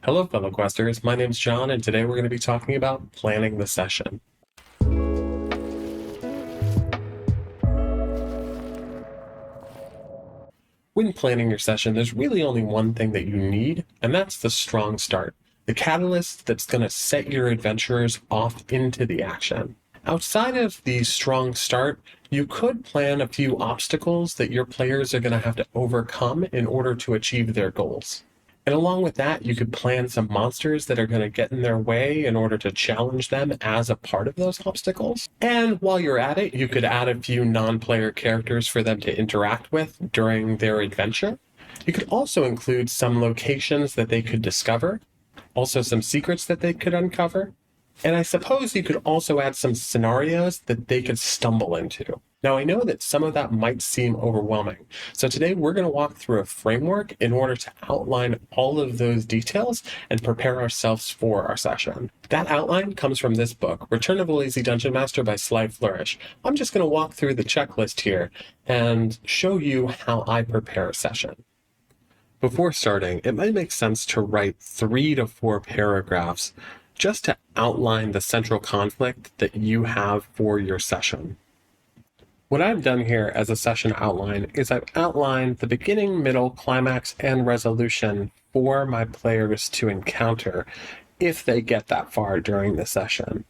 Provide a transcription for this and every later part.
Hello, fellow questers. My name's John, and today we're going to be talking about planning the session. When planning your session, there's really only one thing that you need, and that's the strong start, the catalyst that's going to set your adventurers off into the action. Outside of the strong start, you could plan a few obstacles that your players are going to have to overcome in order to achieve their goals. And along with that, you could plan some monsters that are going to get in their way in order to challenge them as a part of those obstacles. And while you're at it, you could add a few non-player characters for them to interact with during their adventure. You could also include some locations that they could discover, also some secrets that they could uncover, and I suppose you could also add some scenarios that they could stumble into. Now, I know that some of that might seem overwhelming, so today we're going to walk through a framework in order to outline all of those details and prepare ourselves for our session. That outline comes from this book, Return of the Lazy Dungeon Master by Sly Flourish. I'm just going to walk through the checklist here and show you how I prepare a session. Before starting, it might make sense to write 3 to 4 paragraphs just to outline the central conflict that you have for your session. What I've done here as a session outline is I've outlined the beginning, middle, climax, and resolution for my players to encounter if they get that far during the session.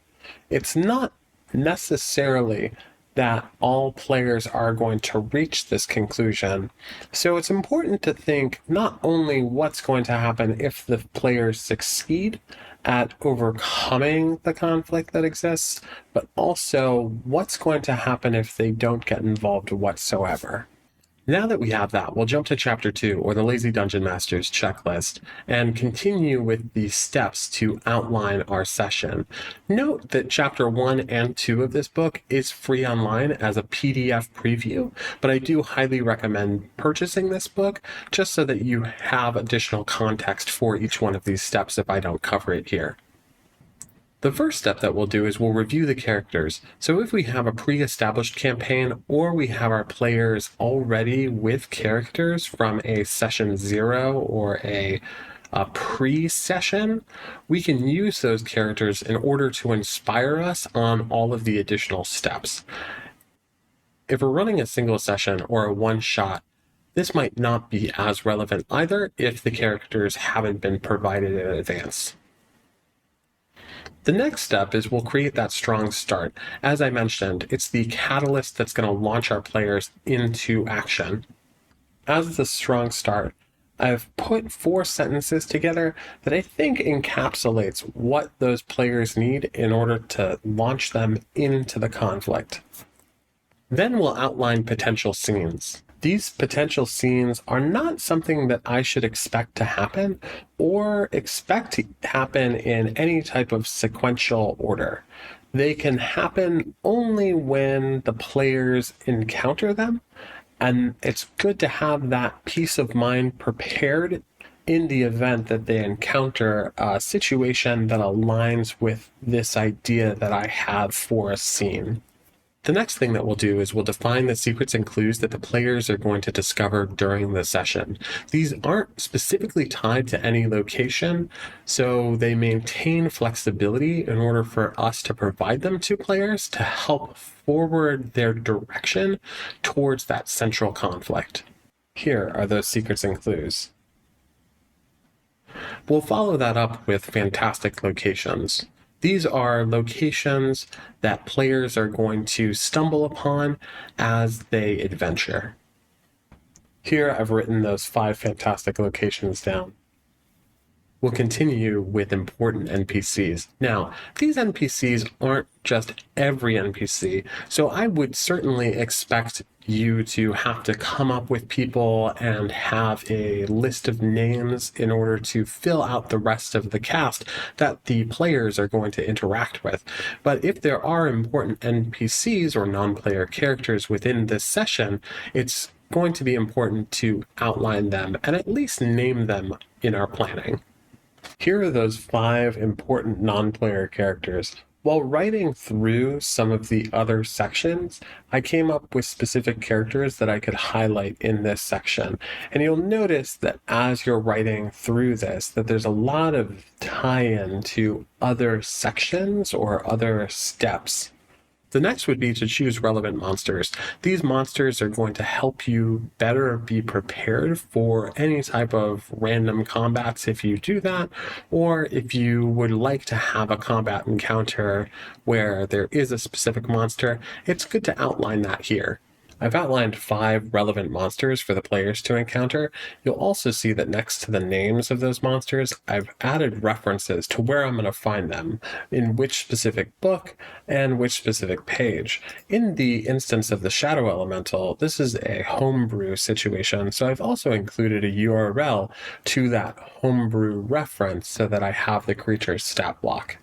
It's not necessarily that all players are going to reach this conclusion. So it's important to think not only what's going to happen if the players succeed at overcoming the conflict that exists, but also what's going to happen if they don't get involved whatsoever. Now that we have that, we'll jump to Chapter 2, or the Lazy Dungeon Master's checklist, and continue with the steps to outline our session. Note that Chapter 1 and 2 of this book is free online as a PDF preview, but I do highly recommend purchasing this book just so that you have additional context for each one of these steps if I don't cover it here. The first step that we'll do is we'll review the characters. So if we have a pre-established campaign or we have our players already with characters from a session 0 or a pre-session, we can use those characters in order to inspire us on all of the additional steps. If we're running a single session or a one-shot, this might not be as relevant either if the characters haven't been provided in advance. The next step is we'll create that strong start. As I mentioned, it's the catalyst that's going to launch our players into action. As the strong start, I've put 4 sentences together that I think encapsulates what those players need in order to launch them into the conflict. Then we'll outline potential scenes. These potential scenes are not something that I should expect to happen or expect to happen in any type of sequential order. They can happen only when the players encounter them, and it's good to have that peace of mind prepared in the event that they encounter a situation that aligns with this idea that I have for a scene. The next thing that we'll do is we'll define the secrets and clues that the players are going to discover during the session. These aren't specifically tied to any location, so they maintain flexibility in order for us to provide them to players to help forward their direction towards that central conflict. Here are those secrets and clues. We'll follow that up with fantastic locations. These are locations that players are going to stumble upon as they adventure. Here I've written those 5 fantastic locations down. We'll continue with important NPCs. Now, these NPCs aren't just every NPC, so I would certainly expect you to have to come up with people and have a list of names in order to fill out the rest of the cast that the players are going to interact with. But if there are important NPCs or non-player characters within this session, it's going to be important to outline them and at least name them in our planning. Here are those 5 important non-player characters. While writing through some of the other sections, I came up with specific characters that I could highlight in this section. And you'll notice that as you're writing through this, that there's a lot of tie-in to other sections or other steps. The next would be to choose relevant monsters. These monsters are going to help you better be prepared for any type of random combats if you do that, or if you would like to have a combat encounter where there is a specific monster, it's good to outline that here. I've outlined 5 relevant monsters for the players to encounter. You'll also see that next to the names of those monsters, I've added references to where I'm going to find them, in which specific book, and which specific page. In the instance of the Shadow Elemental, this is a homebrew situation, so I've also included a URL to that homebrew reference so that I have the creature's stat block.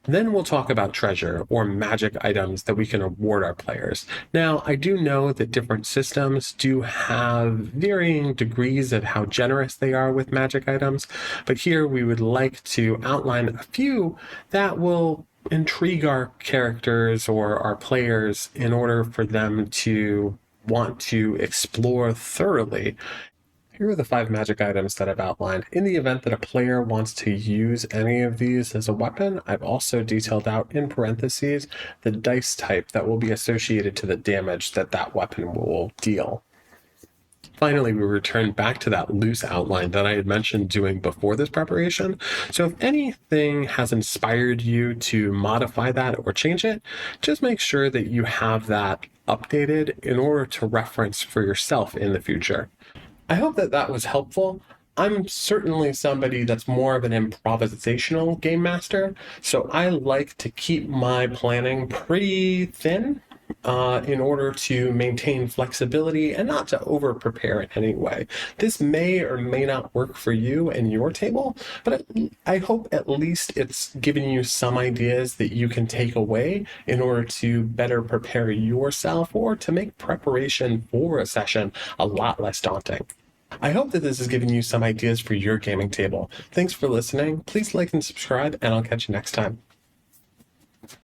Then we'll talk about treasure, or magic items that we can award our players. Now, I do know that different systems do have varying degrees of how generous they are with magic items, but here we would like to outline a few that will intrigue our characters or our players in order for them to want to explore thoroughly. Here are the 5 magic items that I've outlined. In the event that a player wants to use any of these as a weapon, I've also detailed out in parentheses the dice type that will be associated to the damage that that weapon will deal. Finally, we return back to that loose outline that I had mentioned doing before this preparation. So if anything has inspired you to modify that or change it, just make sure that you have that updated in order to reference for yourself in the future. I hope that that was helpful. I'm certainly somebody that's more of an improvisational game master, so I like to keep my planning pretty thin in order to maintain flexibility and not to over prepare in any way. This may or may not work for you and your table, but I hope at least it's given you some ideas that you can take away in order to better prepare yourself or to make preparation for a session a lot less daunting. I hope that this has given you some ideas for your gaming table. Thanks for listening. Please like and subscribe, and I'll catch you next time.